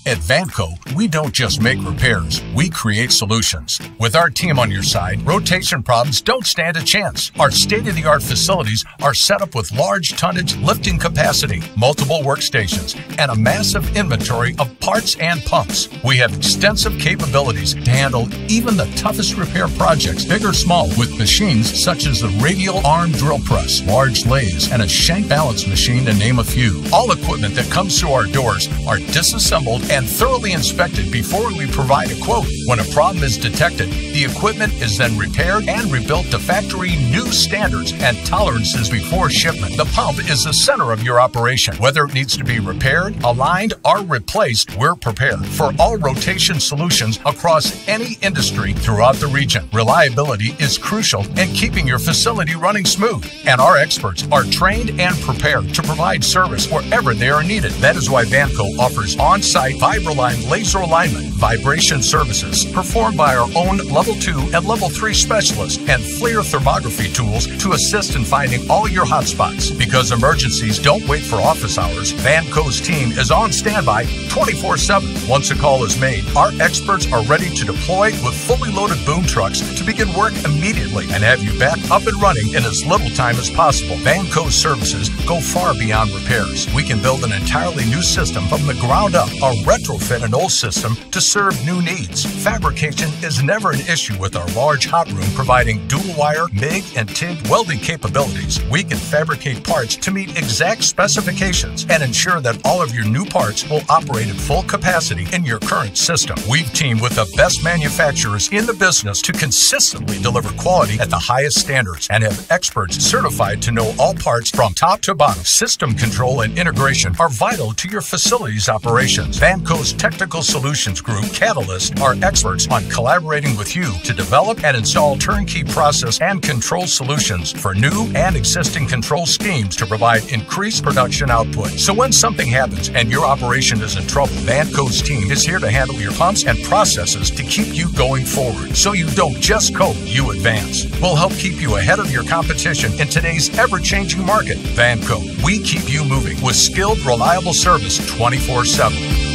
At Vanco, we don't just make repairs, we create solutions. With our team on your side, rotation problems don't stand a chance. Our state-of-the-art facilities are set up with large tonnage lifting capacity, multiple workstations, and a massive inventory of parts and pumps. We have extensive capabilities to handle even the toughest repair projects, big or small, with machines such as the radial arm drill press, large lathes, and a shank balance machine, to name a few. All equipment that comes through our doors are disassembled and thoroughly inspected before we provide a quote. When a problem is detected, the equipment is then repaired and rebuilt to factory new standards and tolerances before shipment. The pump is the center of your operation. Whether it needs to be repaired, aligned, or replaced, we're prepared for all rotation solutions across any industry throughout the region. Reliability is crucial in keeping your facility running smooth, and our experts are trained and prepared to provide service wherever they are needed. That is why Vanco offers on-site Vibroline laser alignment, vibration services performed by our own Level 2 and Level 3 specialists, and FLIR thermography tools to assist in finding all your hotspots. Because emergencies don't wait for office hours, Vanco's team is on standby 24/7. Once a call is made, our experts are ready to deploy with fully loaded boom trucks to begin work immediately and have you back up and running in as little time as possible. Vanco's services go far beyond repairs. We can build an entirely new system from the ground up or retrofit an old system to serve new needs. Fabrication is never an issue with our large hot room, providing dual wire, MIG, and TIG welding capabilities. We can fabricate parts to meet exact specifications and ensure that all of your new parts will operate at full capacity in your current system. We've teamed with the best manufacturers in the business to consistently deliver quality at the highest standards and have experts certified to know all parts from top to bottom. System control and integration are vital to your facility's operations. Vanco's Technical Solutions Group, Catalyst, are experts on collaborating with you to develop and install turnkey process and control solutions for new and existing control schemes to provide increased production output. So when something happens and your operation is in trouble, Vanco's team is here to handle your pumps and processes to keep you going forward. So you don't just cope, you advance. We'll help keep you ahead of your competition in today's ever-changing market. Vanco, we keep you moving with skilled, reliable service 24/7.